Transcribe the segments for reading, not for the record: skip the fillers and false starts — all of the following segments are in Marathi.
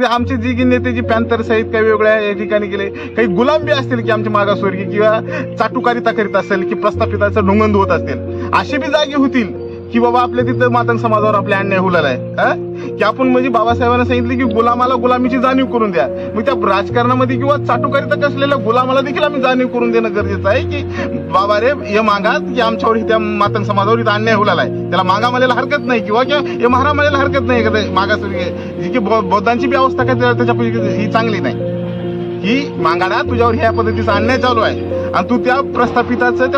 आमचे जी नेते जी पॅन्थर सहित काही वेगळ्या या ठिकाणी गेले, काही गुलाम बी असतील की आमच्या मागासवर्गीय किंवा चाटुकारिता करीत असेल की प्रस्थापिताचं ढोंगण धुवत असतील, असे बी जागे होतील की बाबा आपल्या तिथं मातंग समाजावर आपल्या अन्याय होलेला आहे, की आपण म्हणजे बाबासाहेबांना सांगितलं की गुलामाला गुलामीची जाणीव करून द्या. मग त्या राजकारणामध्ये किंवा चाटुकारिता कसलेल्या गुलामाला देखील आम्ही जाणीव करून देणं गरजेचं आहे की बाबा रे हे मागात की आमच्यावर त्या मातंग समाजावर इथं अन्याय होलेला आहे, त्याला मागा म्हणायला हरकत नाही किंवा हे महारा म्हणायला हरकत नाही का मागासवर्गीय जी की बौद्धांची बी अवस्था काय त्याच्या ही चांगली नाही की मागाडा तुझ्यावर ह्या पद्धतीचा अन्याय चालू आहे आणि तू त्या प्रस्थापिताचं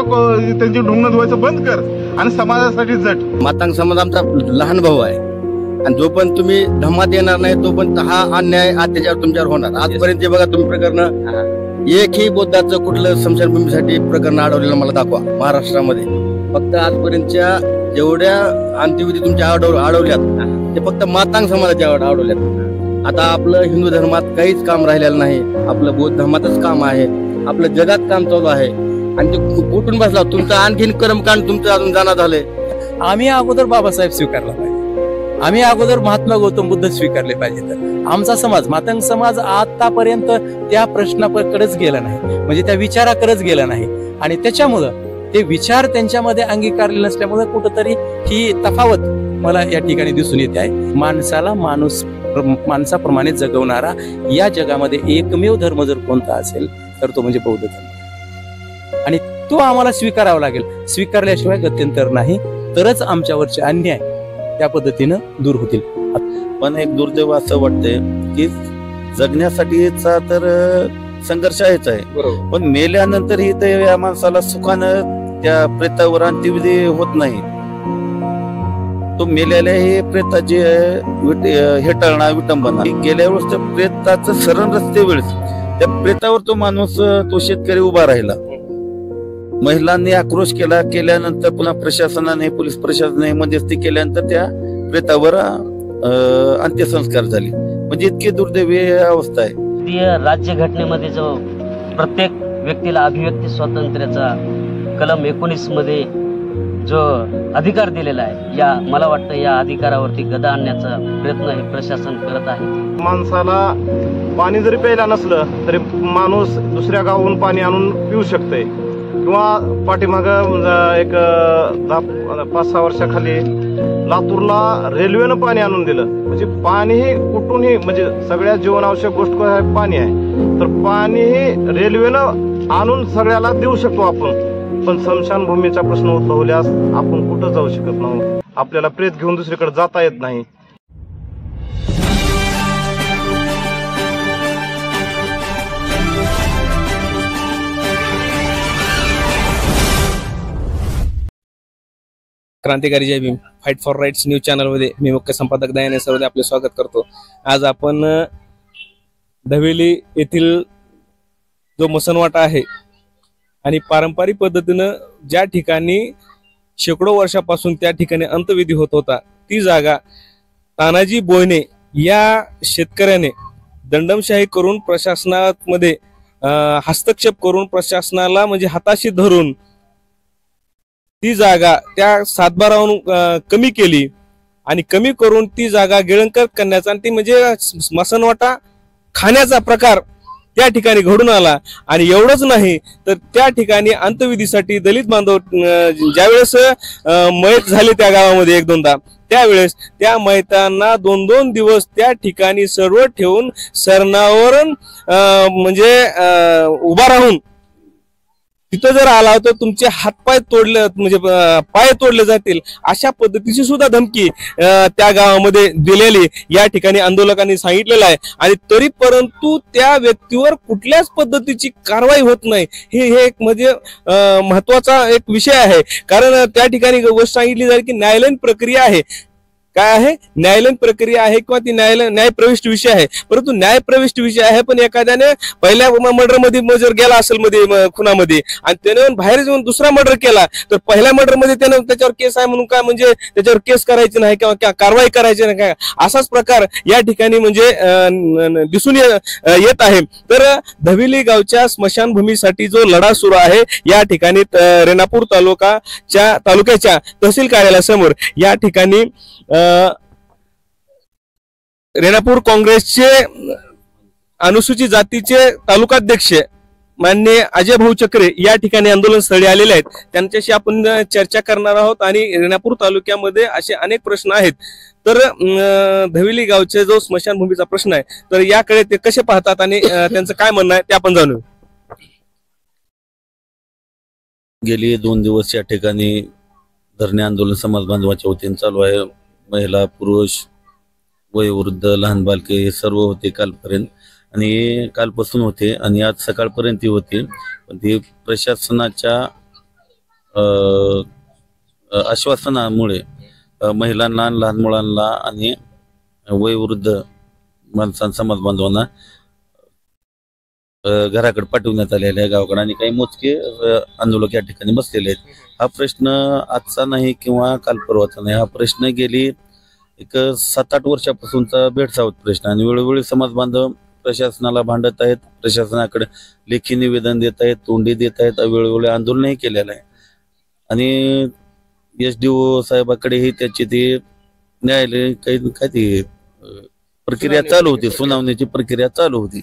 त्यांची ढुंगण धुवायचं बंद कर आणि समाजासाठी झट. मातंग समाज आमचा लहान भाऊ आहे आणि जो पण तुम्ही धम्मात येणार नाही तो पण हा अन्याय अत्याचार तुमच्यावर होणार. आजपर्यंत जे बघा तुम्ही प्रकरण एकही बौद्धाचं कुठलं स्मशानभूमीसाठी प्रकरण अडवलेलं मला दाखवा महाराष्ट्रामध्ये. फक्त आजपर्यंतच्या जेवढ्या अंत्यविधी तुमच्या अडवल्यात ते फक्त मातंग समाजाच्या अडवल्यात. आता आपलं हिंदू धर्मात काहीच काम राहिलेलं नाही, आपलं बौद्ध धर्मातच काम आहे, आपलं जगात काम चालू आहे आणि ते कुठून बसला तुमचं आणखीन कर्मकांड तुमचं अजून जाणं झालंय. आम्ही अगोदर बाबासाहेब स्वीकारला पाहिजे, आम्ही अगोदर महात्मा गौतम बुद्ध स्वीकारले पाहिजे. तर आमचा समाज मातंग समाज आतापर्यंत त्या प्रश्नाकडेच गेला नाही, म्हणजे त्या विचाराकडेच गेला नाही आणि त्याच्यामुळं ते विचार त्यांच्यामध्ये अंगीकारले नसल्यामुळे कुठंतरी ही तफावत मला या ठिकाणी दिसून येते आहे. माणसाला माणसाप्रमाणे जगवणारा या जगामध्ये एकमेव धर्म जर कोणता असेल तर तो म्हणजे बौद्ध धर्म आणि तो आम्हाला स्वीकारावा लागेल. स्वीकारल्याशिवाय गत्यंतर नाही, तरच आमच्यावरचे अन्याय त्या पद्धतीनं दूर होतील. पण एक दुर्दैव असं वाटतंय की जगण्यासाठीचा तर संघर्ष आहेच आहे, पण मेल्यानंतर ही तर या माणसाला सुखानं त्या प्रेतावर अंत्यविधी होत नाही. तो मेलेल्या हे प्रेताची हेटाळणा विटंबना गेल्या वेळेस त्या प्रेताचं शरण रस्ते वेळेस त्या प्रेतावर तो माणूस तो शेतकरी उभा राहिला. महिलांनी आक्रोश केल्यानंतर पुन्हा प्रशासनाने पोलीस प्रशासनाने मध्यस्थी केल्यानंतर त्या प्रेतावर अंत्यसंस्कार झाले. म्हणजे इतकी दुर्दैवी अवस्था आहे. राज्यघटनेमध्ये जो प्रत्येक व्यक्तीला अभिव्यक्ती स्वातंत्र्याचा कलम 19 मध्ये जो अधिकार दिलेला आहे, या मला वाटतं या अधिकारावरती गदा आणण्याचा प्रयत्न हे प्रशासन करत आहे. माणसाला पाणी जरी प्यायला नसलं तरी माणूस दुसऱ्या गावाहून पाणी आणून पिऊ शकते किंवा पाठीमाग एक 5-6 वर्षाखाली लातूरला रेल्वेनं पाणी आणून दिलं. म्हणजे पाणीही कुठूनही म्हणजे सगळ्या जीवनावश्यक गोष्ट पाणी आहे, तर पाणीही रेल्वेनं आणून सगळ्याला देऊ शकतो आपण. पण स्मशानभूमीचा प्रश्न उद्भवल्यास आपण कुठं जाऊ शकत नाही, आपल्याला प्रेत घेऊन दुसरीकडे जाता येत नाही. क्रांतिकारी Jai Bhim fight for rights news चॅनलमध्ये मी मुख्य संपादक दयाने सर्वदे आपले स्वागत करतो. आज आपण धवेली येथील जो मसनवाटा आहे आणि पारंपरिक पद्धतीनं ज्या ठिकाणी शेकडो वर्षापासून त्या ठिकाणी अंत्यविधी होत होता, ती जागा तानाजी बोयने या शेतकऱ्याने दंडमशाही करून प्रशासनामध्ये हस्तक्षेप करून प्रशासनाला म्हणजे हाताशी धरून ती जागा त्या सातबाराहून कमी केली आणि कमी करून ती जागा गिळंकर करण्याचा आणि ती म्हणजे मसनवाटा खाण्याचा प्रकार त्या ठिकाणी घडून आला. आणि एवढंच नाही तर त्या ठिकाणी अंत्यविधीसाठी दलित बांधव ज्यावेळेस मयत झाले त्या गावामध्ये 1-2दा, त्यावेळेस त्या मयतांना 2-2 दिवस त्या ठिकाणी सर्व ठेवून सरणावर म्हणजे उभा राहून तिथं जर आला तर तुमचे हातपाय तोडले म्हणजे पाय तोडले जातील अशा पद्धतीची सुद्धा धमकी त्या गावामध्ये दिलेली या ठिकाणी आंदोलकांनी सांगितलेलं आहे. आणि तरी परंतु त्या व्यक्तीवर कुठल्याच पद्धतीची कारवाई होत नाही. हे एक म्हणजे महत्वाचा एक विषय आहे. कारण त्या ठिकाणी गोष्ट सांगितली जाईल की न्यायालयीन प्रक्रिया आहे. काय आहे? न्यायालयीन प्रक्रिया आहे किंवा ती न्याय प्रविष्ट विषय आहे. परंतु न्याय प्रविष्ट विषय आहे, पण एखाद्याने पहिल्या मर्डर मध्ये जर गेला असेल मध्ये खुनामध्ये आणि त्याने बाहेर जाऊन दुसरा मर्डर केला तर पहिल्या मर्डर मध्ये त्यानं त्याच्यावर केस आहे म्हणून काय म्हणजे त्याच्यावर केस करायची नाही किंवा कारवाई करायची नाही काय, असाच प्रकार या ठिकाणी म्हणजे दिसून येत आहे. तर धवेली गावच्या स्मशानभूमीसाठी जो लढा सुरू आहे या ठिकाणी रेणापूर तालुक्याच्या तहसील कार्यालयासमोर या ठिकाणी रेणापूर काँग्रेसचे अनुसूचित जातीचे तालुकाध्यक्ष माननीय अजय भाऊ चक्रे या ठिकाणी आंदोलन स्थळी आलेले आहेत. त्यांच्याशी आपण चर्चा करणार आहोत आणि रेणापूर तालुक्यामध्ये असे अनेक प्रश्न आहेत. तर धविली गावचे जो स्मशानभूमीचा प्रश्न आहे तर याकडे ते कसे पाहतात आणि त्यांचं काय म्हणणं आहे ते आपण जाणू. गेली 2 दिवस या ठिकाणी धरणे आंदोलन समाज बांधवाच्या वतीने चालू आहे. महिला, पुरुष, वयोवृद्ध, लहान बालके हे सर्व होते कालपर्यंत आणि कालपासून होते आणि आज सकाळपर्यंत होते. पण ते प्रशासनाच्या आश्वासनामुळे महिलांना, लहान मुलांना आणि वयोवृद्ध माणसांना, समाज बांधवांना घराकडे पाठवण्यात आलेले आहे गावाकडे आणि काही मोजके आंदोलक या ठिकाणी बसलेले आहेत. हा प्रश्न आजचा नाही किंवा काल परवाचा नाही, हा प्रश्न गेली एक 7-8 वर्षापासूनचा भेडसावत प्रश्न आणि वेळोवेळी समाज बांधव प्रशासनाला भांडत आहेत, प्रशासनाकडे लेखी निवेदन देत आहेत, तोंडी देत आहेत, वेळोवेळी आंदोलनही केलेलं आहे आणि SDO साहेबाकडेही त्याची ती न्यायालय काय ती प्रक्रिया चालू होती, सुनावणीची प्रक्रिया चालू होती.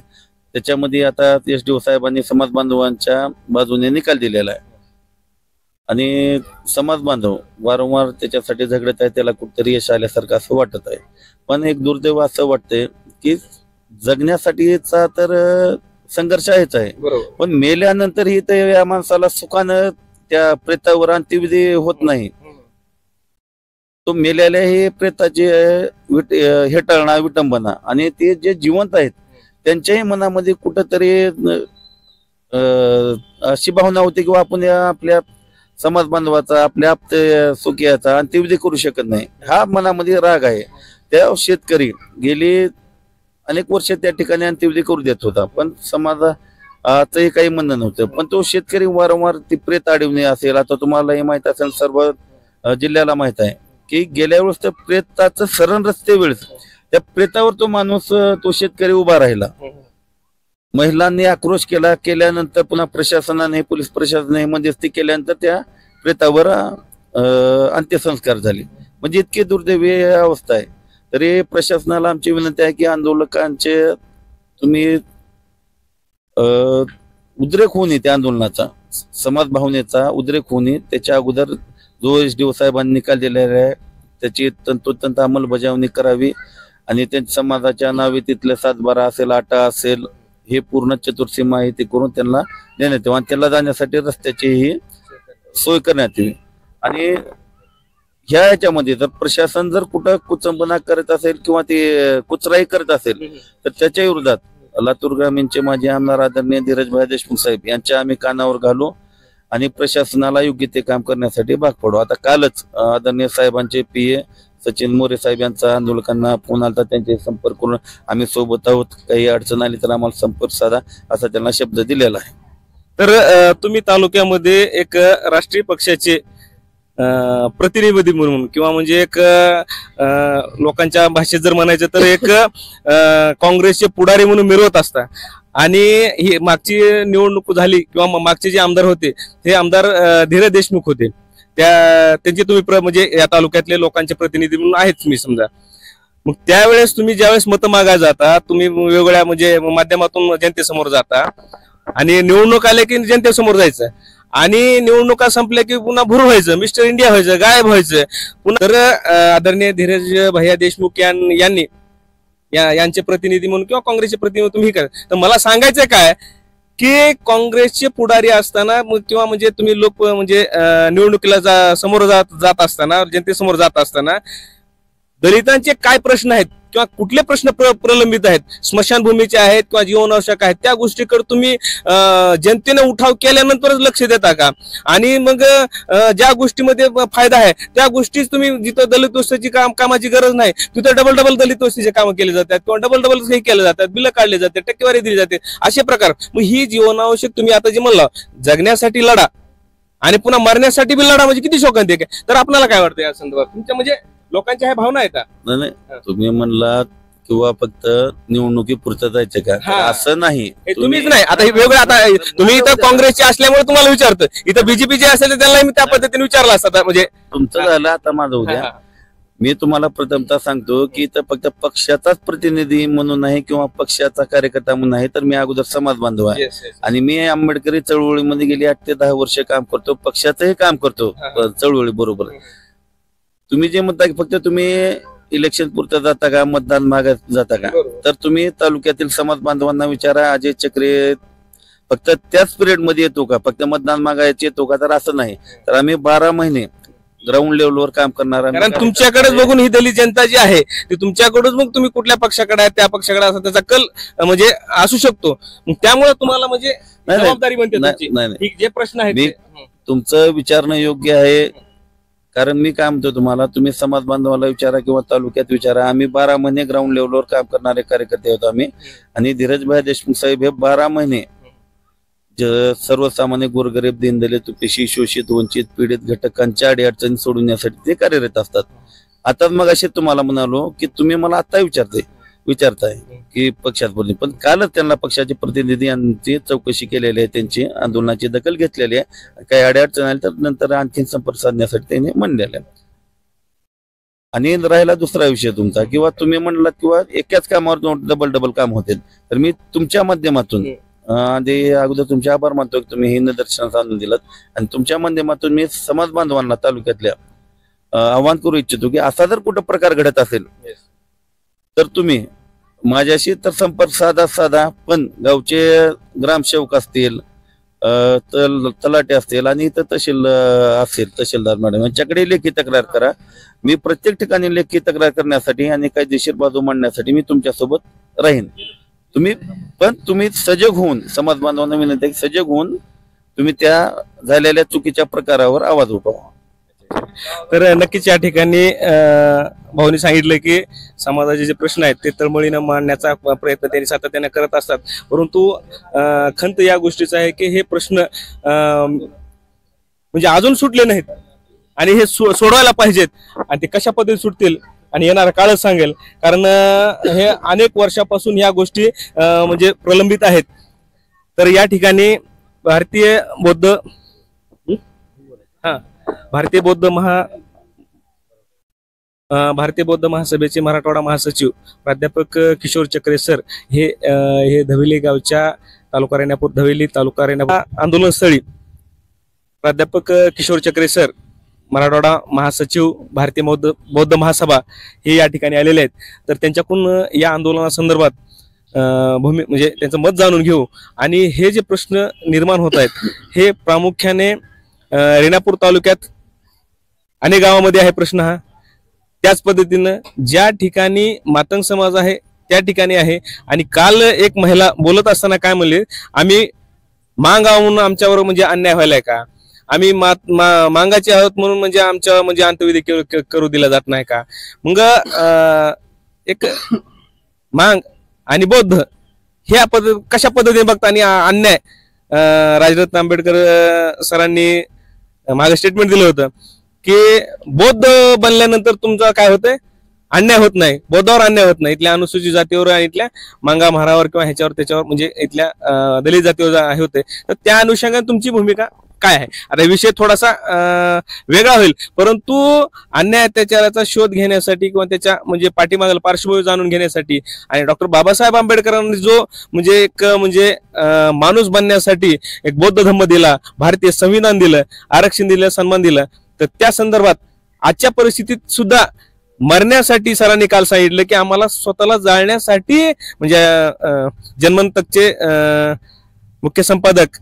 त्याच्यामध्ये आता SDO साहेबांनी समाज बांधवांच्या बाजूने निकाल दिलेला आहे आणि समाज बांधव वारंवार त्याच्यासाठी झगडत आहे. त्याला कुठतरी यश आल्यासारखं असं वाटत आहे. पण एक दुर्दैव असं वाटतंय की जगण्यासाठीचा तर संघर्ष आहेच आहे, पण मेल्यानंतरही या माणसाला सुखानं त्या प्रेतावर अंत्यविधी होत नाही. तो मेलेल्या हे प्रेताची हेटाळणा, विटंबना आणि ते जे जिवंत आहेत त्यांच्याही मनामध्ये कुठंतरी अशी भावना होती की आपण आपल्या समाज बांधवाचा, आपल्या सुखियाचा अंत्यविधी करू शकत नाही. हा मनामध्ये राग आहे. त्या शेतकरी गेली अनेक वर्ष त्या ठिकाणी अंत्यविधी करू देत होता, पण समाजाचंही काही म्हणणं नव्हतं. पण तो शेतकरी वारंवार ती प्रेत अडवणे असेल, आता तुम्हालाही माहित असेल, सर्व जिल्ह्याला माहित आहे की गेल्या वेळेस त्या प्रेताचं शरण रस्ते वेळेस त्या प्रेतावर तो माणूस, तो शेतकरी उभा राहिला. महिलांनी आक्रोश केल्यानंतर पुन्हा प्रशासनाने, पोलीस प्रशासनाने मध्यस्थी केल्यानंतर त्या प्रेतावर अंत्यसंस्कार झाले. म्हणजे इतकी दुर्दैवी अवस्था आहे. तरी प्रशासनाला आमची विनंती आहे की आंदोलकांचे तुम्ही उद्रेक होऊ नये, त्या आंदोलनाचा, समाज भावनेचा उद्रेक होऊ नये. त्याच्या अगोदर जो SDO साहेबांनी निकाल दिलेला आहे त्याची तंतोतंत अंमलबजावणी करावी आणि त्यांच्या समाजाच्या नावे तिथले 7-12 असेल, 8 असेल, हे पूर्ण चतुर्सीमा आहे ते करून त्यांना देण्यात यावं आणि त्याला जाण्यासाठी रस्त्याचीही सोय करण्यात यावी. आणि ह्याच्यामध्ये जर प्रशासन जर कुठं कुचंबना करत असेल किंवा ते कुचराई करत असेल तर त्याच्या विरोधात लातूर ग्रामीणचे माजी आमदार आदरणीय धीरजभाई देशमुख साहेब यांच्या आम्ही कानावर घालू आणि प्रशासनाला योग्य ते काम करण्यासाठी भाग पडू. आता कालच आदरणीय साहेबांचे PA सचिन मोरे साहेब यांचा आंदोलकांना फोन आला, त्यांचे संपर्क करून आम्ही सोबत आहोत, काही अडचण आली तर आम्हाला संपर्क साधा असा त्यांना शब्द दिलेला आहे. तर तुम्ही तालुक्यामध्ये एक राष्ट्रीय पक्षाचे प्रतिनिधी म्हणून किंवा म्हणजे एक लोकांच्या भाषेत जर म्हणायचं तर एक काँग्रेसचे पुढारी म्हणून मिरवत असता आणि ही मागची निवडणूक झाली किंवा मागचे जे आमदार होते ते आमदार धीरज देशमुख होते, त्यांचे तुम्ही म्हणजे या तालुक्यातले लोकांचे प्रतिनिधी म्हणून आहेत मी समजा. मग त्यावेळेस तुम्ही ज्यावेळेस मतं मागायला जाता, तुम्ही वेगवेगळ्या म्हणजे माध्यमातून जनतेसमोर जाता आणि निवडणूक आले की जनतेसमोर जायचं आणि निवडणुका संपल्या की पुन्हा भूर व्हायचं, मिस्टर इंडिया व्हायचं, गायब व्हायचं पुन्हा. तर आदरणीय धीरज भैया देशमुख यांनी यांचे प्रतिनिधी म्हणून किंवा काँग्रेसचे प्रतिनिधी तुम्ही करा. तर मला सांगायचं काय की काँग्रेसचे पुढारी असताना किंवा म्हणजे तुम्ही लोक म्हणजे निवडणुकीला समोर जात असताना, जनतेसमोर जात असताना दलितांचे काय प्रश्न आहेत किंवा कुठले प्रश्न प्रलंबित आहेत, स्मशानभूमीचे आहेत किंवा जीवनावश्यक आहेत, त्या गोष्टीकडे तुम्ही जनतेने उठाव केल्यानंतरच लक्ष देता का? आणि मग ज्या गोष्टीमध्ये फायदा आहे त्या गोष्टीच तुम्ही, जिथं दलित वस्तीची कामाची गरज नाही तिथं डबल दलित वस्तीचे काम केले जातात किंवा डबल हे केले जातात, बिलं काढले जाते, टक्केवारी दिली जाते, असे प्रकार. मग ही जीवनावश्यक तुम्ही आता जे म्हणलं जगण्यासाठी लढा आणि पुन्हा मरण्यासाठी बी लढा, म्हणजे किती शोकांत आहे. तर आपल्याला काय वाटतं या संदर्भात, तुमच्या म्हणजे लोकांच्या ह्या भावना आहेत? नाही, तुम्ही म्हणलात किंवा फक्त निवडणुकी पुरतं जायचं का, असं नाही. तुम्हीच नाही, आता वेगळं, आता तुम्ही इथं काँग्रेसचे असल्यामुळे तुम्हाला विचारतं, इथं BJP जे असेल त्यांना मी त्या पद्धतीने विचारला असता. म्हणजे तुमचं झालं, आता माझं उद्या मी तुम्हाला प्रथमतः सांगतो की इथं फक्त पक्षाचाच प्रतिनिधी म्हणून नाही किंवा पक्षाचा कार्यकर्ता म्हणून नाही, तर मी अगोदर समाज बांधव आहे. आणि मी आंबेडकरी चळवळीमध्ये गेली 8 ते 10 वर्ष काम करतो, पक्षाचंही काम करतो चळवळी बरोबर. तुम्ही जे म्हणता की फक्त तुम्ही इलेक्शन पुरतं जाता का, मतदान मागत जाता का, तर तुम्ही तालुक्यातील समाज बांधवांना विचारा. अजय चक्रे फक्त त्याच पिरियड मध्ये येतो का, फक्त मतदान मागायचे येतो का, तर असं नाही. तर आम्ही 12 महिने ग्राउंड लेवलवर काम करणार. कारण तुमच्याकडेच बघून ही दलित जनता जी आहे ती तुमच्याकडून मग तुम्ही कुठल्या पक्षाकडे आहे त्या पक्षाकडे असा त्याचा कल म्हणजे असू शकतो. त्यामुळे तुम्हाला म्हणजे जबाबदारी बनते तुमची. नाही, जे प्रश्न आहेत तुमचं विचारणं योग्य आहे. कारण मी काय म्हणतो तुम्हाला, तुम्ही समाज बांधवाला विचारा किंवा तालुक्यात विचारा. आम्ही 12 महिने ग्राउंड लेवलवर काम करणारे कार्यकर्ते होतो आम्ही. आणि धीरजभाई देशमुख साहेब हे 12 महिने सर्वसामान्य गोरगरीब दीनदलित तुपेशी शोषित वंचित पीडित घटकांच्या अडीअडचणी सोडवण्यासाठी ते कार्यरत असतात. आता मग असे तुम्हाला म्हणालो की तुम्ही मला आता विचारताय की पक्षात बोलले, पण कालच त्यांना पक्षाचे प्रतिनिधी यांची चौकशी केलेली आहे, त्यांची आंदोलनाची दखल घेतलेली आहे. काही अडीअडचण आली तर नंतर आणखी संपर्क साधण्यासाठी त्यांनी म्हणलेलं आहे. आणि राहिला दुसरा विषय तुमचा, किंवा तुम्ही म्हणलात किंवा एकाच कामावर डबल काम होते, तर मी तुमच्या माध्यमातून अगोदर तुमचे आभार मानतो की तुम्ही हे निदर्शनास आणून दिलं. आणि तुमच्या माध्यमातून मी समाज बांधवांना तालुक्यातल्या आवाहन करू इच्छितो की असा जर कुठं प्रकार घडत असेल तर तुम्ही माझ्याशी तर संपर्क साधा. पण गावचे ग्रामसेवक असतील, तलाटे असतील आणि इथं तहसीलदार मॅडम यांच्याकडे लेखी तक्रार करा. मी प्रत्येक ठिकाणी लेखी तक्रार करण्यासाठी आणि कायदेशीर बाजू मांडण्यासाठी मी तुमच्यासोबत राहीन. तुम्ही सजग होऊन, समाज बांधवांना विनंती आहे सजग होऊन तुम्ही त्या झालेल्या चुकीच्या प्रकारावर आवाज उठवा. तर नक्कीच या ठिकाणी भाऊनी सांगितलं की समाजाचे जे प्रश्न आहेत ते तळमळीनं मांडण्याचा प्रयत्न त्यांनी सातत्याने करत असतात. परंतु खंत या गोष्टीचा आहे की हे प्रश्न म्हणजे अजून सुटले नाहीत आणि हे सोडवायला पाहिजेत. आणि ते कशा पद्धतीने सुटतील आणि येणारा काळच सांगेल. कारण हे अनेक वर्षापासून या गोष्टी म्हणजे प्रलंबित आहेत. तर या ठिकाणी भारतीय बौद्ध महासभेचे मराठवाडा महासचिव प्राध्यापक किशोर चक्रे सर हे धवेली गावच्या धवेली तालुका रेणापूर आंदोलनस्थळी प्राध्यापक किशोर चक्रे सर मराठवाडा महासचिव भारतीय बौद्ध महासभा हे या ठिकाणी आलेले आहेत. तर त्यांच्याकडून या आंदोलनासंदर्भात म्हणजे त्यांचं मत जाणून घेऊ. आणि हे जे प्रश्न निर्माण होत आहेत हे प्रामुख्याने रेणापूर तालुक्यात अनेक गावामध्ये आहे प्रश्न हा. त्याच पद्धतीनं ज्या ठिकाणी मातंग समाज आहे त्या ठिकाणी आहे. आणि काल एक महिला बोलत असताना काय म्हणले, आम्ही मांगाव म्हणून आमच्यावर म्हणजे अन्याय व्हायलाय का, आम्ही मांगाचे आहोत म्हणून म्हणजे आमच्या म्हणजे अंत्यविधी करू दिला जात नाही का. मग एक मांग आणि बौद्ध ह्या कशा पद्धतीने बघता. आणि अन्याय राजरत्न आंबेडकर सरांनी मागे स्टेटमेंट दिलं होतं की बौद्ध बनल्यानंतर तुमचा काय होतंय, अन्याय होत नाही, बौद्धावर अन्याय होत नाही. इथल्या अनुसूचित जातीवर आणि इथल्या मांगा महारावर किंवा ह्याच्यावर त्याच्यावर म्हणजे इथल्या दलित जातीवर हे होते. तर त्या अनुषंगाने तुमची भूमिका काय आहे. आता विषय थोडासा वेगळा होईल, परंतु अन्याय अत्याचाराचा शोध घेण्यासाठी किंवा त्याच्या म्हणजे पाठीमागील पार्श्वभूमी जाणून घेण्यासाठी आणि डॉक्टर बाबासाहेब आंबेडकरांनी जो म्हणजे एक म्हणजे माणूस बनण्यासाठी एक बौद्ध धम्म दिला, भारतीय संविधान दिलं, आरक्षण दिलं, सन्मान दिलं. तर त्या संदर्भात आजच्या परिस्थितीत सुद्धा मरण्यासाठी सरांनी काल सांगितलं की आम्हाला स्वतःला जाळण्यासाठी म्हणजे जनमंतकचे मुख्य संपादक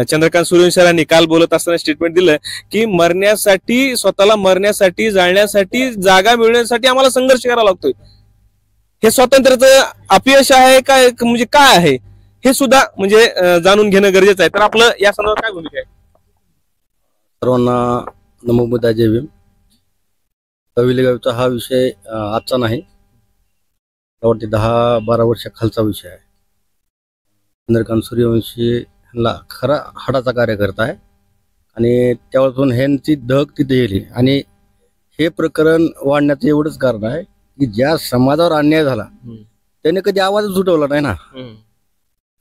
चंद्रकांत सूर्यवंशी सरांनी काल बोलत असताना स्टेटमेंट दिलं की मरण्यासाठी, स्वतःला मरण्यासाठी, जाळण्यासाठी, जागा मिळवण्यासाठी आम्हाला संघर्ष करावा लागतोय. हे स्वातंत्र्याचं अपयश आहे का म्हणजे काय आहे हे सुद्धा म्हणजे जाणून घेणं गरजेचं आहे. तर आपलं या संदर्भात काय भूमिका आहे. सर्वांना नमो बुद्धाय जय भीम. धवेली गावचा हा विषय आजचा नाही, त्यावरती 10-12 वर्ष खालचा विषय आहे. चंद्रकांत सूर्यवंशी खरा हाडाचा कार्यकर्ता आहे आणि त्यावरून ह्यांची धग तिथे गेली. आणि हे प्रकरण वाढण्याचं एवढंच कारण आहे की ज्या समाजावर अन्याय झाला त्याने कधी आवाजच उठवला नाही ना.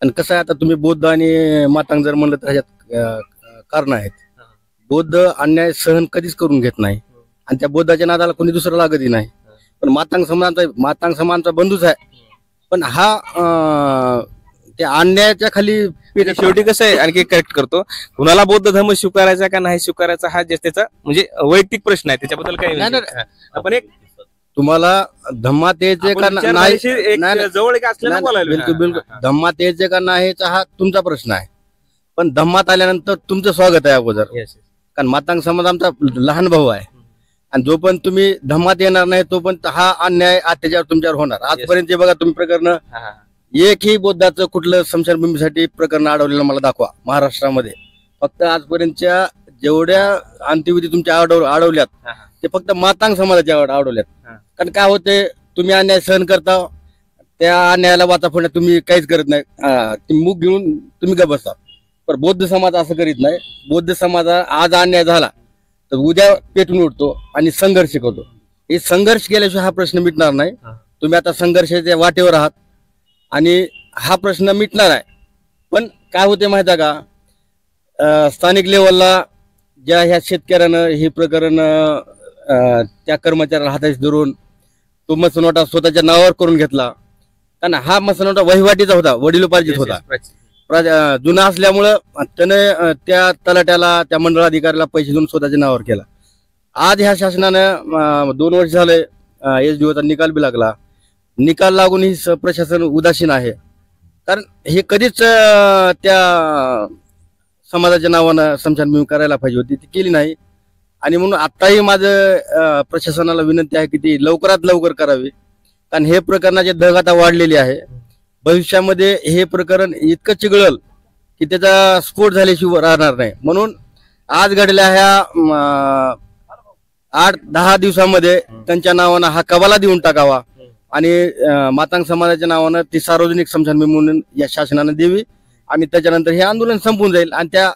आणि कसं आहे, आता तुम्ही बौद्ध आणि मातांग जर म्हणलं तर ह्याच्यात कारण आहेत. बौद्ध अन्याय सहन कधीच करून घेत नाही आणि त्या बौद्धाच्या नादाला कोणी दुसरं लागतही नाही. पण मातांग समाजाचा बंधूच आहे. पण हा त्या अन्यायाच्या खाली शेवटी कसं आहे, आणखी करेक्ट करतो, कुणाला बौद्ध धर्म स्वीकारायचा का नाही स्वीकारायचा हा त्याचा म्हणजे वैयक्तिक प्रश्न आहे, त्याच्याबद्दल काही नाही. आपण एक तुम्हाला धम्मात यायचे का नाही, नाही, जवळ एक असलेला बोलायला. बिलकुल बिलकुल धम्मात यायचे का नाही हा तुमचा प्रश्न आहे. पण धम्मात आल्यानंतर तुमचं स्वागत आहे अगोदर. कारण मातांग समाज आमचा लहान भाऊ आहे. आणि जोपर्यंत तुम्ही धम्मात येणार नाही तोपर्यंत हा अन्याय अत्याचार तुमच्यावर होणार. आजपर्यंत बघा तुम्ही प्रकरण एकही बौद्धाचं कुठलं स्मशानभूमीसाठी प्रकरण अडवलेलं मला दाखवा महाराष्ट्रामध्ये. फक्त आजपर्यंतच्या जेवढ्या अंत्यविधी तुमच्या अडवल्यात ते फक्त मातांग समाजाच्या अडवल्यात. कारण काय होते, तुम्ही अन्याय सहन करता, त्या अन्यायाला वाचा फोडण्यात तुम्ही काहीच करत नाही, मुख घेऊन तुम्ही गप बसता. पण बौद्ध समाज असं करीत नाही. बौद्ध समाज आज अन्याय झाला तर उद्या पेटून उठतो आणि संघर्ष करतो. हे संघर्ष केल्याशिवाय हा प्रश्न मिटणार नाही. तुम्ही आता संघर्षाच्या वाटेवर आहात आणि हा प्रश्न मिटणार आहे. पण काय होते माहिती आहे का, स्थानिक लेवलला ज्या ह्या शेतकऱ्यानं हे प्रकरण त्या कर्मचाऱ्याला हाताशी धरून तो मसनवटा स्वतःच्या नावावर करून घेतला. कारण हा मसनवटा वहिवाटीचा होता, वडिलोपार्जित होता. जुना असल्यामुळं त्याने त्या तलाट्याला त्या मंडळाधिकाऱ्याला पैसे देऊन स्वतःच्या नावावर केला. आज ह्या शासनानं 2 वर्ष झाले SDOचा निकाल बी लागला. निकाल लागून ही प्रशासन उदासीन आहे. कारण हे कधीच त्या समाजाच्या नावानं स्मशानभूमी करायला पाहिजे होती, ती केली नाही. आणि म्हणून आताही माझं प्रशासनाला विनंती आहे की ती लवकरात लवकर करावी. कारण हे प्रकरणाचे धग आता वाढलेली आहे. भविष्यामध्ये हे प्रकरण इतकं चिघळल की त्याचा स्फोट झाल्याशिवाय राहणार नाही. म्हणून आज घडलेल्या ह्या 8-10 दिवसामध्ये त्यांच्या नावानं हा कबाला देऊन टाकावा आणि मातांग समाजाच्या नावानं ती सार्वजनिक स्मशानभूमी म्हणून या शासनानं देवी. आणि त्याच्यानंतर हे आंदोलन संपून जाईल. आणि त्या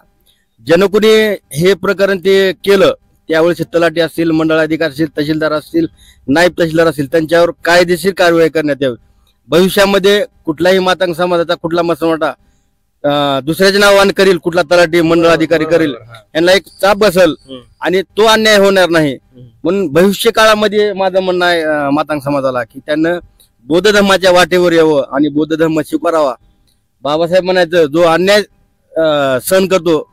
जनकुनी हे प्रकरण ते केलं त्यावेळेस तलाठी असतील, मंडळाधिकारी असतील, तहसीलदार असतील, नायब तहसीलदार असतील, त्यांच्यावर कायदेशीर कारवाई करण्यात यावी. भविष्यामध्ये कुठलाही मातांग समाजाचा कुठला मसनवटा दुसऱ्याच्या नावाने करील, कुठला तलाठी मंडळाधिकारी करील, यांना एक चाप बसल आणि तो अन्याय होणार नाही. म्हणून भविष्य काळामध्ये माझं म्हणणं आहे मातांग समाजाला की त्यांना बौद्ध धर्माच्या वाटेवर यावं आणि बौद्ध धर्म स्वीकारावा. बाबासाहेब म्हणायचं, जो अन्याय सहन करतो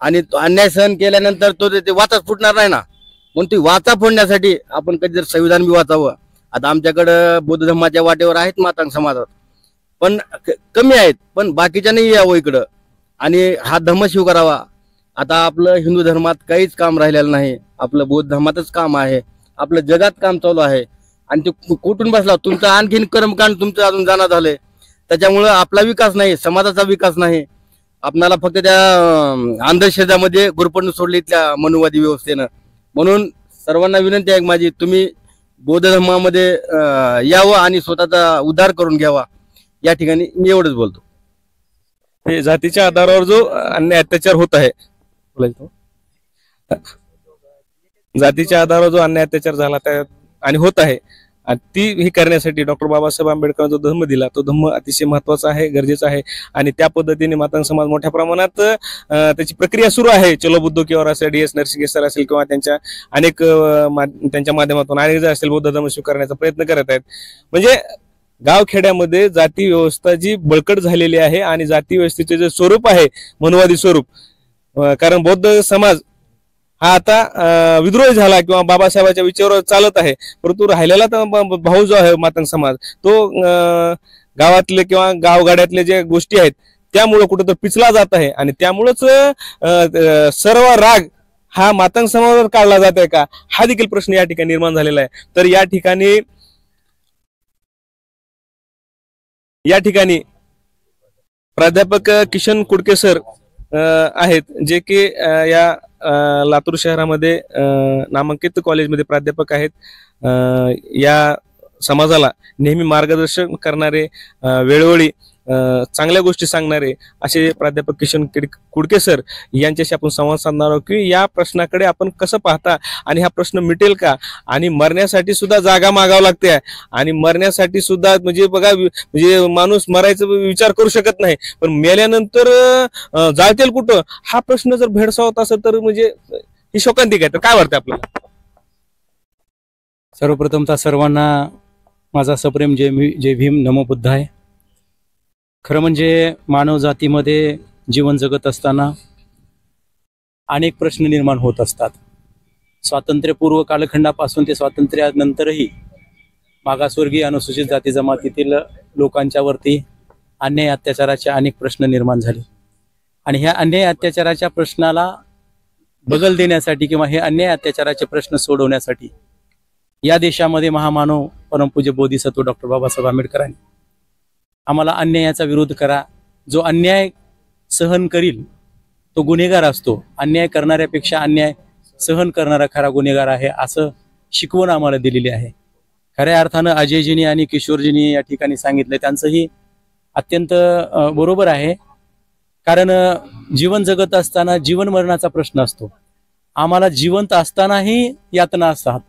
आणि तो अन्याय सहन केल्यानंतर तो ते वाचाच फुटणार नाही ना. म्हणून ती वाचा फोडण्यासाठी आपण कधी जर संविधान बी वाचावं. आता आमच्याकडं बौद्ध धर्माच्या वाटेवर आहेत मातांग समाजात, पण कमी आहेत, पण बाकीच्या नाही यावं इकडं आणि हा धर्म स्वीकारावा. आता आपलं हिंदू धर्मात काहीच काम राहिलेलं नाही, आपलं बौद्ध धर्मातच काम आहे, आपलं जगात काम चालू आहे. आणि ते कुठून बसला, तुमचं आणखीन कर्मकांड तुमचं अजून जाणं झालंय. त्याच्यामुळं आपला विकास नाही, समाजाचा विकास नाही. आपणाला फक्त त्या अंधश्रद्धामध्ये गुरपडून सोडली इथल्या मनुवादी व्यवस्थेनं. म्हणून सर्वांना विनंती आहे माझी, तुम्ही बौद्ध धर्मामध्ये यावं आणि स्वतःचा उद्धार करून घ्यावा. या ठिकाणी मी एवढंच बोलतो. हे जातीच्या आधारावर जो अन्याय अत्याचार होत आहे, जातीच्या आधारावर जो अन्याय अत्याचार झाला त्या आणि होत आहे, ती ही करण्यासाठी डॉक्टर बाबासाहेब आंबेडकरांनी जो धर्म दिला तो धर्म अतिशय महत्वाचा आहे, गरजेचा आहे. आणि त्या पद्धतीने मातांग समाज मोठ्या प्रमाणात त्याची प्रक्रिया सुरू आहे. चलो बुद्धो किंवा असेल, DS नरसिंगे सर असेल किंवा त्यांच्या अनेक त्यांच्या माध्यमातून अनेक जण असेल बौद्ध धर्म स्वीकारण्याचा प्रयत्न करत आहेत. म्हणजे गावखेड्यामध्ये जाती व्यवस्था जी बळकट झालेली आहे आणि जाती व्यवस्थेचे जे स्वरूप आहे मनुवादी स्वरूप, कारण बौद्ध समाज हा आता विद्रोही झाला किंवा बाबासाहेबांच्या विचारावर चालत आहे, परंतु राहिलेला तर भाऊ जो आहे मातंग समाज तो गावातले किंवा गावगाड्यातले जे गोष्टी आहेत त्यामुळे कुठं तर पिचला जात आहे. आणि त्यामुळेच सर्व राग हा मातंग समाजावर काढला जात आहे का, हा देखील प्रश्न या ठिकाणी निर्माण झालेला आहे. तर या ठिकाणी प्राध्यापक किशन कुडके सर आहेत, जे की या लातूर शहरामध्ये नामांकित कॉलेजमध्ये प्राध्यापक आहेत. या समाजाला नेहमी मार्गदर्शन करणारे, वेळोवेळी चांगल्या गोष्टी सांगणारे असे प्राध्यापक किशन कुडके सर यांच्याशी आपण संवाद साधणार आहोत की या प्रश्नाकडे आपण कसं पाहता आणि हा प्रश्न मिटेल का. आणि मरण्यासाठी सुद्धा जागा मागावं लागते आणि मरण्यासाठी सुद्धा म्हणजे बघा, म्हणजे माणूस मरायचा विचार करू शकत नाही, पण मेल्यानंतर जाळतील कुठं हा प्रश्न जर भेडसावत असेल तर म्हणजे ही शोकांतिक आहे. तर काय वाटतं आपल्याला? सर्वप्रथमतः सर्वांना माझा सप्रेम जय भीम, नमो बुद्धाय. खरं म्हणजे मानव जातीमध्ये जीवन जगत असताना अनेक प्रश्न निर्माण होत असतात. स्वातंत्र्यपूर्व कालखंडापासून ते स्वातंत्र्यानंतरही मागासवर्गीय अनुसूचित जाती जमातीतील लोकांच्यावरती अन्याय अत्याचाराचे अनेक प्रश्न निर्माण झाले. आणि ह्या अन्याय अत्याचाराच्या प्रश्नाला बगल देण्यासाठी किंवा हे अन्याय अत्याचाराचे प्रश्न सोडवण्यासाठी या देशामध्ये महामानव परमपूज्य बोधिसत्व डॉक्टर बाबासाहेब आंबेडकरांनी आम्हाला अन्यायाचा विरोध करा, जो अन्याय सहन करील तो गुन्हेगार असतो, अन्याय करणाऱ्यापेक्षा अन्याय सहन करणारा खरा गुन्हेगार आहे, असं शिकवण आम्हाला दिलेली आहे. खऱ्या अर्थानं अजयजींनी आणि किशोरजींनी या ठिकाणी सांगितलं, त्यांचंही अत्यंत बरोबर आहे. कारण जीवन जगत असताना जीवन मरणाचा प्रश्न असतो. आम्हाला जिवंत असतानाही यातना असतात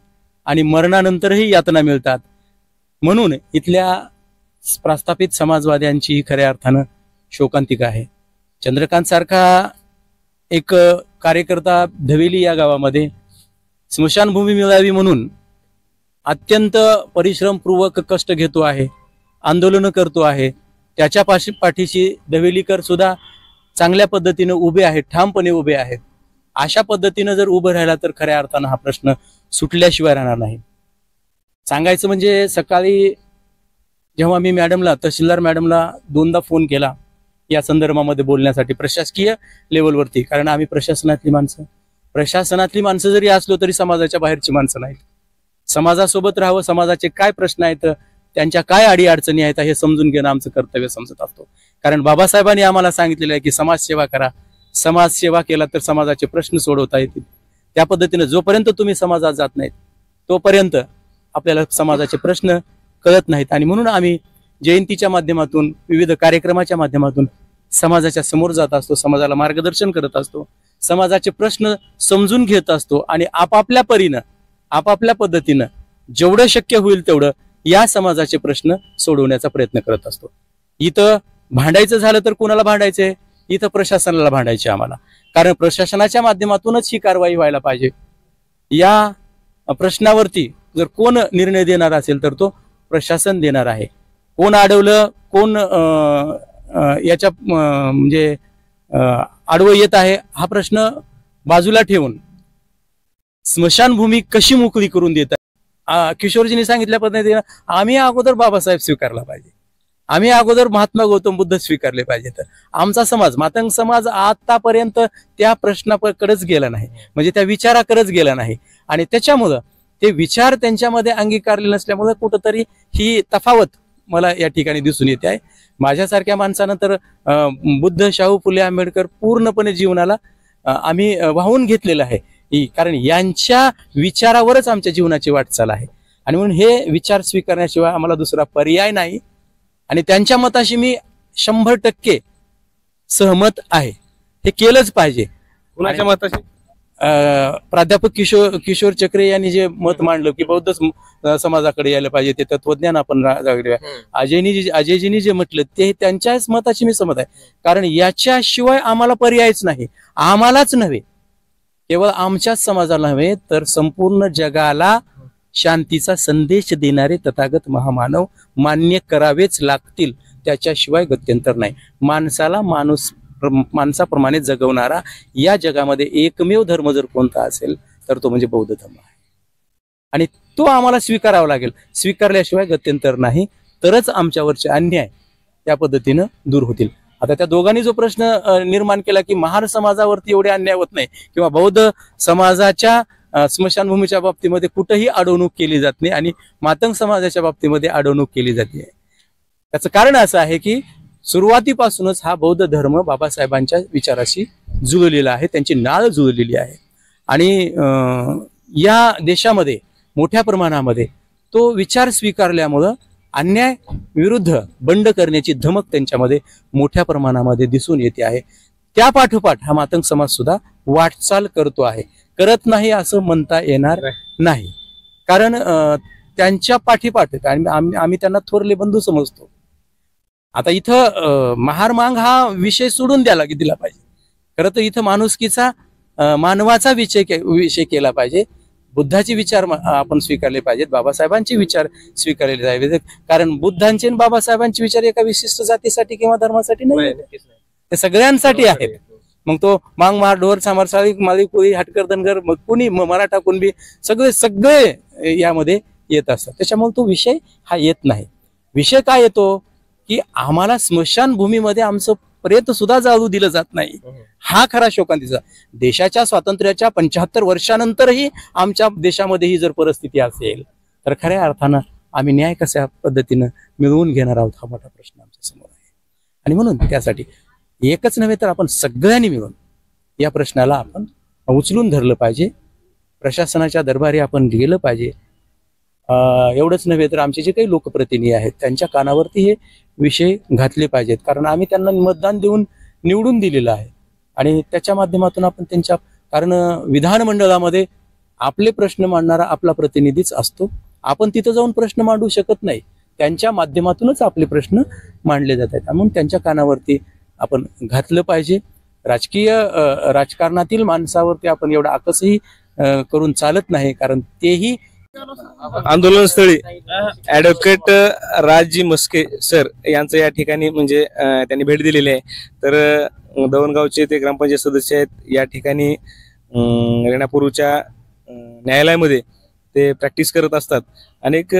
आणि मरणानंतरही यातना मिळतात. म्हणून इथल्या प्रस्थापित समाजवाद्यांची ही खऱ्या अर्थानं शोकांतिका आहे. चंद्रकांत सारखा एक कार्यकर्ता धवेली या गावामध्ये स्मशानभूमी मिळावी म्हणून अत्यंत परिश्रमपूर्वक कष्ट घेतो आहे, आंदोलन करतो आहे. त्याच्या पाठीशी धवेलीकर सुद्धा चांगल्या पद्धतीने उभे आहेत, ठामपणे उभे आहेत. अशा पद्धतीनं जर उभं राहिला तर खऱ्या अर्थानं हा प्रश्न सुटल्याशिवाय राहणार नाही. सांगायचं म्हणजे सकाळी जेव्हा मी तहसीलदार मॅडमला 2दा फोन केला या संदर्भामध्ये बोलण्यासाठी प्रशासकीय लेवलवरती, कारण आम्ही प्रशासनातली माणसं जरी असलो तरी समाजाच्या बाहेरची माणसं नाहीत. समाजासोबत राहावं, समाजाचे काय प्रश्न आहेत, त्यांच्या काय अडीअडचणी आहेत हे समजून घेणं आमचं कर्तव्य समजत असतो. कारण बाबासाहेबांनी आम्हाला सांगितलेलं आहे की समाजसेवा करा, समाजसेवा केला तर समाजाचे प्रश्न सोडवता येतील. त्या पद्धतीनं जोपर्यंत तुम्ही समाजात जात नाहीत तोपर्यंत आपल्याला समाजाचे प्रश्न कळत नाहीत. आणि म्हणून आम्ही जयंतीच्या माध्यमातून, विविध कार्यक्रमाच्या माध्यमातून समाजाच्या समोर जात असतो, समाजाला मार्गदर्शन करत असतो, समाजाचे प्रश्न समजून घेत असतो आणि आपापल्या परीनं, आपापल्या पद्धतीनं जेवढं शक्य होईल तेवढं या समाजाचे प्रश्न सोडवण्याचा प्रयत्न करत असतो. इथं भांडायचं झालं तर कोणाला भांडायचंय? इथं प्रशासनाला भांडायचे आम्हाला. कारण प्रशासनाच्या माध्यमातूनच ही कारवाई व्हायला पाहिजे. या प्रश्नावरती जर कोण निर्णय देणार असेल तर तो प्रशासन देणार आहे. कोण अडवलं, कोण याच्या म्हणजे आडवं येत आहे हा प्रश्न बाजूला ठेवून स्मशानभूमी कशी मोकळी करून देत आहे. किशोरजींनी सांगितल्या पद्धतीने आम्ही अगोदर बाबासाहेब स्वीकारला पाहिजे, आम्ही अगोदर महात्मा गौतम बुद्ध स्वीकारले पाहिजे. तर आमचा समाज, मातंग समाज आतापर्यंत त्या प्रश्नाकडेच गेला नाही, म्हणजे त्या विचाराकडेच गेला नाही. आणि त्याच्यामुळं ते विचार त्यांच्यामध्ये अंगीकारले नसल्यामुळे कुठंतरी ही तफावत मला या ठिकाणी दिसून येते आहे. माझ्यासारख्या माणसानं तर बुद्ध, शाहू फुले, आंबेडकर पूर्णपणे जीवनाला आम्ही वाहून घेतलेलं आहे. कारण यांच्या विचारावरच आमच्या जीवनाची वाटचाल आहे. आणि म्हणून हे विचार स्वीकारण्याशिवाय आम्हाला दुसरा पर्याय नाही. आणि त्यांच्या मताशी मी 100% सहमत आहे. हे केलंच पाहिजे. कुणाच्या मताशी? प्राध्यापक किशोर चक्रे यांनी जे मत मांडलं की बौद्ध समाजाकडे यायला पाहिजे, ते तत्वज्ञान आपण अजयजींनी जे म्हटलं ते त्यांच्याच मताशी मी सहमत आहे. कारण याच्याशिवाय आम्हाला पर्यायच नाही. आम्हालाच नव्हे, केवळ आमच्याच समाजाला नव्हे तर संपूर्ण जगाला शांतीचा संदेश देणारे तथागत महामानव मान्य करावेच लागतील. त्याच्याशिवाय गत्यंतर नाही. माणसाला माणसाप्रमाणे जगवणारा या जगामध्ये एकमेव धर्म जर कोणता असेल तर तो म्हणजे बौद्ध धर्म आहे. आणि तो आम्हाला स्वीकारावा लागेल. स्वीकारल्याशिवाय गत्यंतर नाही. तरच आमच्यावरचे अन्याय त्या पद्धतीनं दूर होतील. आता त्या दोघांनी जो प्रश्न निर्माण केला की महार समाजावरती एवढे अन्याय होत नाही किंवा बौद्ध समाजाच्या स्मशानभूमीच्या बाबतीमध्ये कुठेही अडवणूक केली जात नाही आणि मातंग समाजाच्या बाबतीमध्ये अडवणूक केली जाते. त्याचं कारण असं आहे की सुरुवातीपासूनच हा बौद्ध धर्म बाबासाहेबांच्या विचाराशी जुळलेला आहे, त्यांची नाळ जुळलेली आहे. आणि या देशामध्ये मोठ्या प्रमाणामध्ये तो विचार स्वीकारल्यामुळं अन्याय विरुद्ध बंड करण्याची धमक त्यांच्यामध्ये मोठ्या प्रमाणामध्ये दिसून येते आहे. त्या पाठोपाठ हा मातंग समाज सुद्धा वाटचाल करतो आहे. करत नाही असं म्हणता येणार नाही. कारण त्यांच्या पाठीपाठ आम्ही त्यांना थोरले बंधू समजतो. आता इथं महार मांग हा विषय सोडून दिला पाहिजे. खरं तर इथं माणुसकीचा, मानवाचा विषय केला पाहिजे. बुद्धाचे विचार आपण स्वीकारले पाहिजेत, बाबासाहेबांचे विचार स्वीकारले पाहिजेत. कारण बुद्धांचे आणि बाबासाहेबांचे विचार एका विशिष्ट जातीसाठी किंवा धर्मासाठी नाही, ते सगळ्यांसाठी आहेत. मग तो मांग महार ढोर सामार साळी माळी कोळी हाटकर धनगर मग कुणी मराठा कुणबी सगळे यामध्ये येत असतात. त्याच्यामुळे तो विषय हा येत नाही. विषय काय येतो की आम्हाला स्मशानभूमीमध्ये आमचं प्रेत सुद्धा जाळू दिलं जात नाही. हा खरा शोकांतीचा. देशाच्या स्वातंत्र्याच्या 75 वर्षानंतरही आमच्या देशामध्ये ही जर परिस्थिती असेल तर खऱ्या अर्थानं आम्ही न्याय कशा पद्धतीनं मिळवून घेणार आहोत हा मोठा प्रश्न आमच्या समोर आहे. आणि म्हणून त्यासाठी एकच नव्हे तर आपण सगळ्यांनी मिळून या प्रश्नाला आपण उचलून धरलं पाहिजे. प्रशासनाच्या दरबारी आपण गेलं पाहिजे. एवढंच नव्हे तर आमचे जे काही लोकप्रतिनिधी आहेत त्यांच्या कानावरती हे विषय घातले पाहिजेत. कारण आम्ही त्यांना मतदान देऊन निवडून दिलेलं आहे आणि त्याच्या माध्यमातून आपण त्यांच्या, कारण विधानमंडळामध्ये आपले प्रश्न मांडणारा आपला प्रतिनिधीच असतो. आपण तिथं जाऊन प्रश्न मांडू शकत नाही. त्यांच्या माध्यमातूनच आपले प्रश्न मांडले जातात. म्हणून त्यांच्या कानावरती आपण घातलं पाहिजे. राजकारणातील माणसावरती आपण एवढा आकसही करून चालत नाही. कारण तेही आंदोलनस्थळी ऍडव्होकेट राजजी मस्के सर यांचं या ठिकाणी म्हणजे त्यांनी भेट दिलेली आहे. तर दवणगावचे ते ग्रामपंचायत सदस्य आहेत. या ठिकाणी रेणापूरच्या न्यायालयामध्ये ते प्रॅक्टिस करत असतात. अनेक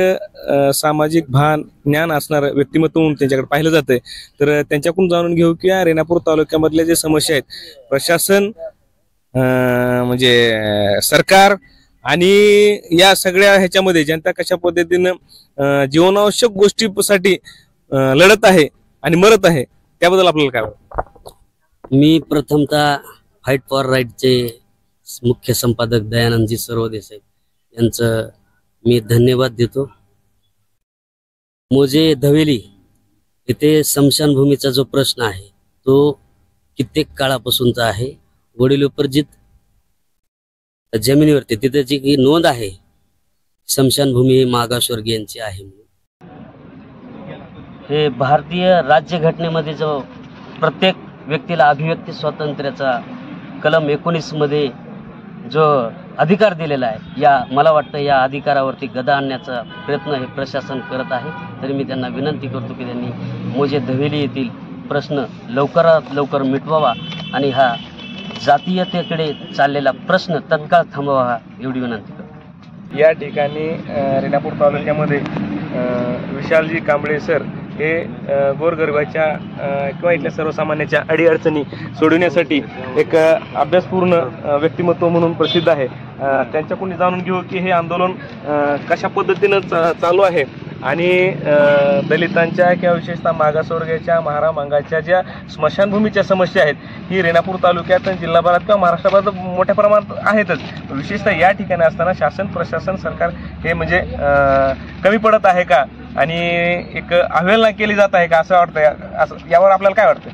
सामाजिक भान ज्ञान असणारं व्यक्तिमत्व म्हणून त्यांच्याकडे पाहिलं जातंय. तर त्यांच्याकडून जाणून घेऊ की या रेणापूर तालुक्यामधल्या जे समस्या आहेत, प्रशासन म्हणजे सरकार आणि या सगळ्या ह्याच्यामध्ये जनता कशा पद्धतीनं जीवनावश्यक गोष्टीसाठी लढत आहे आणि मरत आहे, त्याबद्दल आपल्याला काय वाटतं? मी प्रथमतः फाईट फॉर राईटचे मुख्य संपादक दयानंदजी सरवदे साहेब यांचं मी धन्यवाद देतो. मोजे धवेली येथे स्मशानभूमीचा जो प्रश्न आहे तो कित्येक काळापासूनचा आहे. वडिलोपार्जित जमिनीवरती तिथे जी नोंद आहे स्मशानभूमी मागासवर्गीयांची आहे. हे भारतीय राज्यघटनेमध्ये जो प्रत्येक व्यक्तीला अभिव्यक्ती स्वातंत्र्याचा कलम 19 मध्ये जो अधिकार दिलेला आहे, मला वाटतं या अधिकारावरती गदा आणण्याचा प्रयत्न हे प्रशासन करत आहे. तरी मी त्यांना विनंती करतो की त्यांनी मोजे धवेली येथील प्रश्न लवकरात लवकर मिटवावा आणि हा जातीयतेकडे चाललेला प्रश्न तत्काळ थांबवावा एवढी विनंती करतो. या ठिकाणी रेणापूर तालुक्यामध्ये विशालजी कांबळे सर हे गोरगरिबाच्या किंवा इथल्या सर्वसामान्याच्या अडीअडचणी सोडवण्यासाठी एक अभ्यासपूर्ण व्यक्तिमत्व म्हणून प्रसिद्ध आहे. त्यांच्याकडून जाणून घेऊ की हे आंदोलन कशा पद्धतीनं चालू आहे आणि दलितांच्या किंवा विशेषतः मागासवर्गीयाच्या महारामांगाच्या ज्या स्मशानभूमीच्या समस्या आहेत ही रेणापूर तालुक्यात जिल्हाभरात किंवा महाराष्ट्रात मोठ्या प्रमाणात आहेतच. विशेषतः या ठिकाणी असताना शासन प्रशासन सरकार हे म्हणजे कमी पडत आहे का आणि एक अवहेलना केली जात आहे का असं वाटतं? असं यावर आपल्याला काय वाटतं?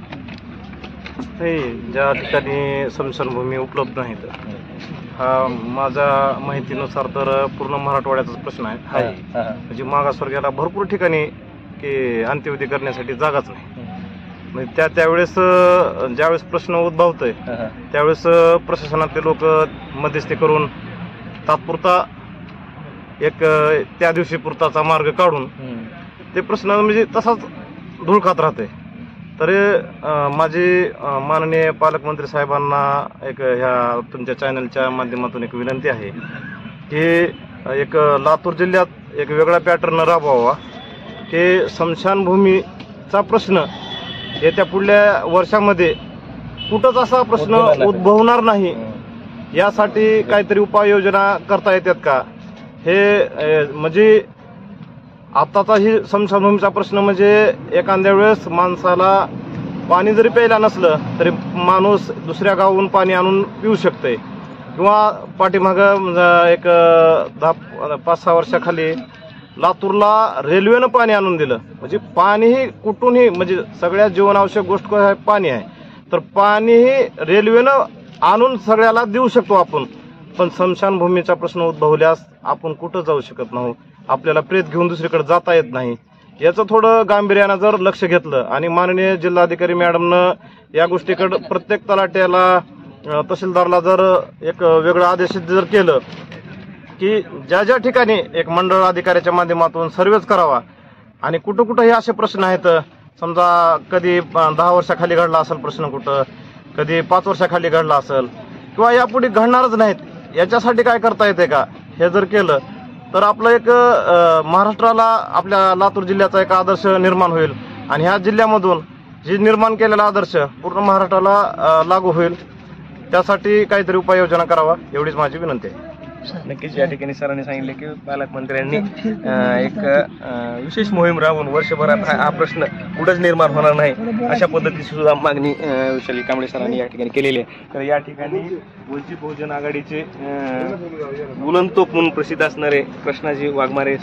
ज्या ठिकाणी स्मशानभूमी उपलब्ध नाहीत, हा माझ्या माहितीनुसार तर पूर्ण मराठवाड्याचाच प्रश्न आहे. म्हणजे मागासवर्गीयाला भरपूर ठिकाणी की अंत्यविधी करण्यासाठी जागाच नाही. म्हणजे त्यावेळेस ज्यावेळेस प्रश्न उद्भवतोय त्यावेळेस प्रशासनातले लोक मध्यस्थी करून तात्पुरता एक त्या दिवशी पुरताचा मार्ग काढून ते प्रश्न म्हणजे तसाच धूळ खात राहते. तरी माझी माननीय पालकमंत्री साहेबांना एक ह्या तुमच्या चॅनलच्या माध्यमातून एक विनंती आहे की एक लातूर जिल्ह्यात एक वेगळा पॅटर्न राबवावा की स्मशानभूमीचा प्रश्न येत्या पुढल्या वर्षामध्ये कुठंच असा प्रश्न उद्भवणार नाही यासाठी काहीतरी उपाययोजना करता येतात का? हे म्हणजे आताचा ही स्मशानभूमीचा प्रश्न म्हणजे एखाद्या वेळेस माणसाला पाणी जरी प्यायला नसलं तरी माणूस दुसऱ्या गावाहून पाणी आणून पिऊ शकते. किंवा पाठीमागं एक 5-6 वर्षाखाली लातूरला रेल्वेनं पाणी आणून दिलं. म्हणजे पाणीही कुठूनही म्हणजे सगळ्यात जीवनावश्यक गोष्ट पाणी आहे, तर पाणीही रेल्वेनं आणून सगळ्याला देऊ शकतो आपण. पण स्मशानभूमीचा प्रश्न उद्भवल्यास आपण कुठं जाऊ शकत नाही. आपल्याला प्रेत घेऊन दुसरीकडे जाता येत नाही. याचं थोडं गांभीर्यानं जर लक्ष घेतलं आणि माननीय जिल्हाधिकारी मॅडमनं या गोष्टीकडे प्रत्येक तलाट्याला तहसीलदारला जर एक वेगळं आदेश जर केलं की ज्या ज्या ठिकाणी एक मंडळ अधिकाऱ्याच्या माध्यमातून सर्वेच करावा आणि कुठं कुठं हे असे प्रश्न आहेत, समजा कधी 10 वर्षाखाली घडला असेल प्रश्न, कुठं कधी 5 वर्षाखाली घडला असेल किंवा यापुढे घडणारच नाहीत, याच्यासाठी काय करता येते का, हे जर केलं तर आपलं एक महाराष्ट्राला, आपल्या लातूर जिल्ह्याचा एक आदर्श निर्माण होईल आणि ह्या जिल्ह्यामधून जे निर्माण केलेला आदर्श पूर्ण महाराष्ट्राला लागू होईल. त्यासाठी काहीतरी उपाययोजना करावा एवढीच माझी विनंती आहे. नक्कीच या ठिकाणी सरांनी सांगितले की पालकमंत्र्यांनी एक विशेष मोहीम राबवून वर्षभरात हा प्रश्न कुठंच निर्माण होणार नाही अशा पद्धतीची सुद्धा मागणी विशाल कांबळे सरांनी या ठिकाणी केलेली आहे. तर या ठिकाणी वंचित बहुजन आघाडीचे बुलंदतोप म्हणून प्रसिद्ध असणारे कृष्णाजी वाघमारे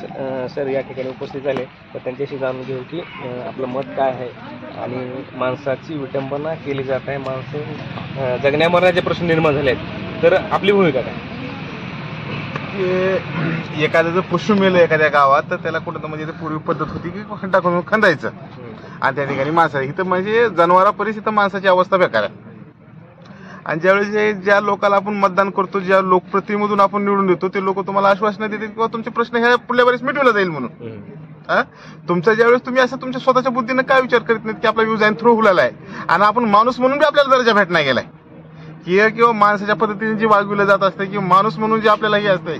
सर या ठिकाणी उपस्थित झाले. तर त्यांच्याशी जाणून घेऊ की आपलं मत काय आहे आणि माणसाची विटंबना केली जात आहे, माणसं जगण्या मरण्याचे प्रश्न निर्माण झाले आहेत, तर आपली भूमिका काय? एखादं जर पशु मेलं एखाद्या गावात तर त्याला कुठं म्हणजे पूर्वी पद्धत होती की खड्डा करून खंदायचं आणि त्या ठिकाणी माणसं इथं म्हणजे जनावरापरीस इथं माणसाची अवस्था बेकार आहे. आणि ज्यावेळेस ज्या लोकांना आपण मतदान करतो, ज्या लोकप्रतिनिधीमधून आपण निवडून देतो, ते लोक तुम्हाला आश्वासनं देतात किंवा तुमचे प्रश्न ह्या पुढल्या वेळेस मिटवला जाईल म्हणून. तुमचा ज्यावेळेस तुम्ही असं तुमच्या स्वतःच्या बुद्धीनं काय विचार करीत नाहीत की आपला व्ह्यूज अँड थ्रो हुलाला आहे आणि आपण माणूस म्हणून बी आपल्याला दर्जा भेटणार गेलाय किंवा माणसाच्या पद्धतीने जे वागविलं जात असते किंवा माणूस म्हणून जे आपल्याला हे असते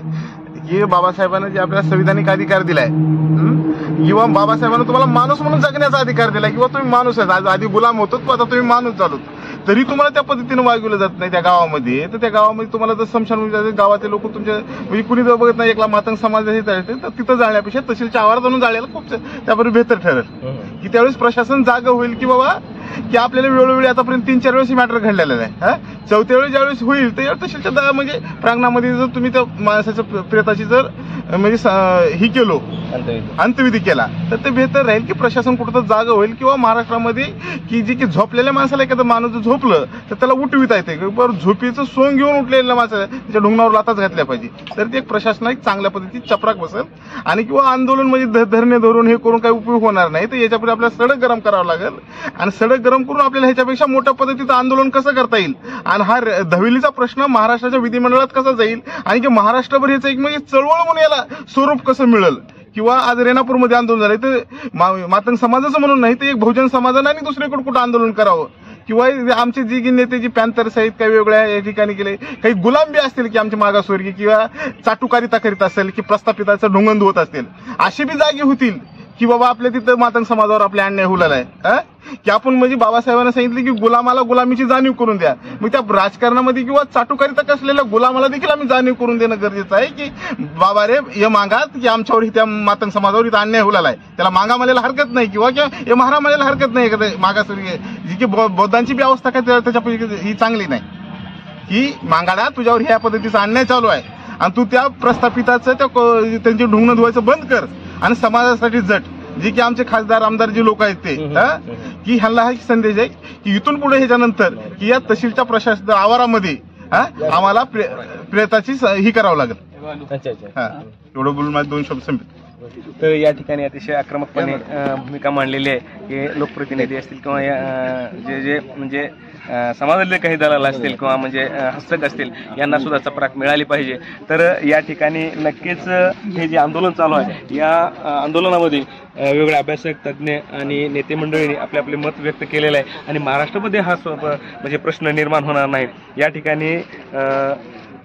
की बाबासाहेबांना जे आपल्याला संविधानिक अधिकार दिलाय किंवा बाबासाहेबांना तुम्हाला माणूस म्हणून जगण्याचा अधिकार दिलाय किंवा तुम्ही माणूस आहे, आधी गुलाम होतो आता तुम्ही माणूस झालो, तरी तुम्हाला त्या पद्धतीने वागविलं जात नाही त्या गावामध्ये. तर त्या गावामध्ये तुम्हाला जर समशान गावाचे लोक तुमच्या म्हणजे कुणी जर बघत नाही, एकला मातंग समाज हे तळते तर तिथं जाण्यापेक्षा तहसीलच्या आवारात जाऊन जाळ्याला खूप त्याबरोबर बेहतर ठरेल की त्यावेळेस प्रशासन जागा होईल की बाबा की आपल्याला वेळोवेळी आतापर्यंत 3-4 वेळेस मॅटर घडलेलं आहे. चौथ्या वेळी ज्यावेळेस होईल तर तहसीलच्या म्हणजे प्रांगणामध्ये जर तुम्ही त्या माणसाच्या प्रेताची जर म्हणजे ही केलो अंत्यविधी केला तर ते बेहतर राहील की प्रशासन कुठं जागा होईल किंवा महाराष्ट्रामध्ये की जी की झोपलेल्या माणसाला एखादं माणूस झोपलं तर त्याला उठविता येते, बरोबर झोपीचं सोंग घेऊन उठलेल्या माणसाला त्याच्या ढुंगणावर लाताच घातल्या पाहिजे, तर ते एक प्रशासनाला एक चांगल्या पद्धतीत चपराक बसेल आणि किंवा आंदोलन म्हणजे धरणे धरून हे करून काही उपयोग होणार नाही. तर याच्यापुढे आपल्याला सडक गरम करावं लागेल आणि सडक गरम करून आपल्याला ह्याच्यापेक्षा मोठ्या पद्धतीचं आंदोलन कसं करता येईल आणि हा दहविलीचा प्रश्न महाराष्ट्राच्या विधिमंडळात कसा जाईल आणि की महाराष्ट्रभर याचं एक म्हणजे चळवळ म्हणून याला स्वरूप कसं मिळेल. किंवा आज रेणापूरमध्ये आंदोलन झालंय तर मातंग समाजाचं म्हणून नाही तर एक बहुजन समाजानं आणि दुसरीकडे कुठं आंदोलन करावं किंवा आमचे जी नेते जी पॅन्थर्स आहेत काही वेगळ्या या ठिकाणी गेले, काही गुलाम बी असतील की आमचे मागासवर्गीय किंवा चाटुकारिता करीत असेल की प्रस्थापिताचं ढोंगण होत असतील, अशी बी जागी होतील की बाबा आपल्या तिथं मातंग समाजावर आपल्या अन्याय हुलाला आहे की आपण म्हणजे बाबासाहेबांना सांगितलं की गुलामाला गुलामीची जाणीव करून द्या. मग त्या राजकारणामध्ये किंवा चाटुकारिता कसलेल्या गुलामाला देखील आम्ही जाणीव करून देणं गरजेचं आहे की बाबा रे हे मागात की आमच्यावर त्या मातंग समाजावर इथं अन्याय हुलाला आहे, त्याला मागा मानायला हरकत नाही किंवा हे महारा मानायला हरकत नाही. मागासवर्गीय जी की बौद्धांची बी अवस्था काय त्याच्यापैकी ही चांगली नाही की मागाडा तुझ्यावर ह्या पद्धतीचा अन्याय चालू आहे आणि तू त्या प्रस्थापिताचं त्यांची ढुंगणं धुवायचं बंद कर आणि समाजासाठी जट. जे की आमचे खासदार आमदार जे लोक आहेत ते की ह्यांना हा संदेश आहे की इथून पुढे ह्याच्यानंतर की या तहसीलच्या प्रशासन आवारामध्ये आम्हाला प्रेताची ही करावं लागेल. एवढं बोलून माझे 2 शब्द संपले. तर या ठिकाणी अतिशय आक्रमकपणे भूमिका मांडलेली आहे की लोकप्रतिनिधी असतील किंवा जे म्हणजे समाजातले काही दलाल असतील किंवा म्हणजे हस्तक असतील यांना सुद्धा चपराक मिळाली पाहिजे. तर या ठिकाणी नक्कीच हे जे आंदोलन चालू आहे या आंदोलनामध्ये वेगवेगळे अभ्यासक तज्ज्ञ आणि नेते मंडळींनी आपले मत व्यक्त केलेलं आहे आणि महाराष्ट्रामध्ये हा म्हणजे प्रश्न निर्माण होणार नाही. या ठिकाणी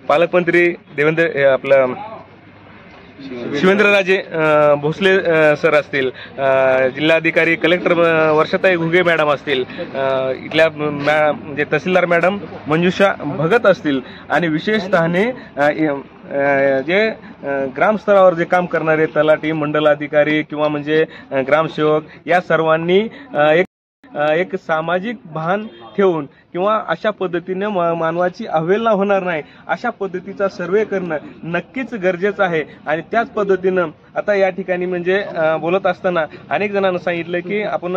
पालकमंत्री आपलं शिवेंद्रराजे भोसले सर असतील, जिल्हाधिकारी कलेक्टर वर्षाताई घुगे मॅडम असतील, इथल्या म्हणजे तहसीलदार मॅडम मंजुषा भगत असतील आणि विशेषतःने जे ग्रामस्तरावर जे काम करणारे तलाठी मंडलाधिकारी किंवा म्हणजे ग्रामसेवक या सर्वांनी एक सामाजिक भान ठेवून किंवा अशा पद्धतीने मानवाची अवहेलना होणार नाही अशा पद्धतीचा सर्वे करणं नक्कीच गरजेचं आहे. आणि त्याच पद्धतीनं आता या ठिकाणी म्हणजे बोलत असताना अनेक जणांना सांगितलं की आपण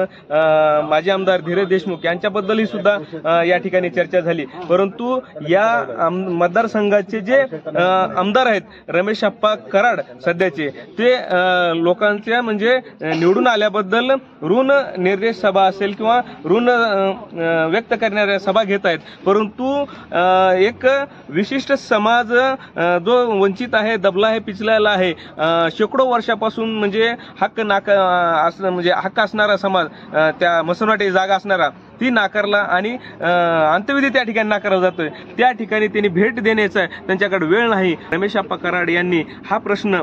माजी आमदार धीरज देशमुख यांच्याबद्दलही सुद्धा या ठिकाणी चर्चा झाली, परंतु या मतदारसंघाचे जे आमदार आहेत रमेश अप्पा कराड सध्याचे ते लोकांच्या म्हणजे निवडून आल्याबद्दल ऋण निर्देश सभा असेल किंवा ऋण व्यक्त व्यक्त करणाऱ्या सभा घेत आहेत, परंतु एक विशिष्ट समाज जो वंचित आहे, दबला आहे, पिचलेला आहे, शेकडो वर्षापासून म्हणजे म्हणजे हक्क असणारा समाज, त्या मसनवाटी जागा असणारा ती नाकारला आणि अंत्यविधी त्या ठिकाणी नाकारला जातोय. त्या ठिकाणी त्यांनी भेट देण्याचा त्यांच्याकडे वेळ नाही. रमेश आप्पा कराड यांनी हा प्रश्न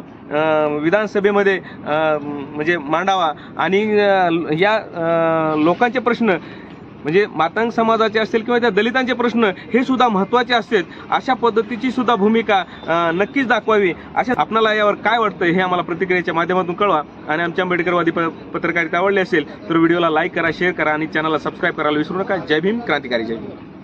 विधानसभेमध्ये म्हणजे मांडावा आणि या लोकांचे प्रश्न म्हणजे मातंग समाजाचे असतील किंवा त्या दलितांचे प्रश्न हे सुद्धा महत्त्वाचे असतात, अशा पद्धतीची सुद्धा भूमिका नक्कीच दाखवावी. अशा आपल्याला यावर काय वाटतं हे आम्हाला प्रतिक्रियेच्या माध्यमातून कळवा. आणि आमच्या आंबेडकरवादी पत्रकारिता आवडली असेल तर व्हिडिओला लाईक करा, शेअर करा आणि चॅनलला सबस्क्राईब करायला विसरू नका. जय भीम, क्रांतिकारी जय भीम.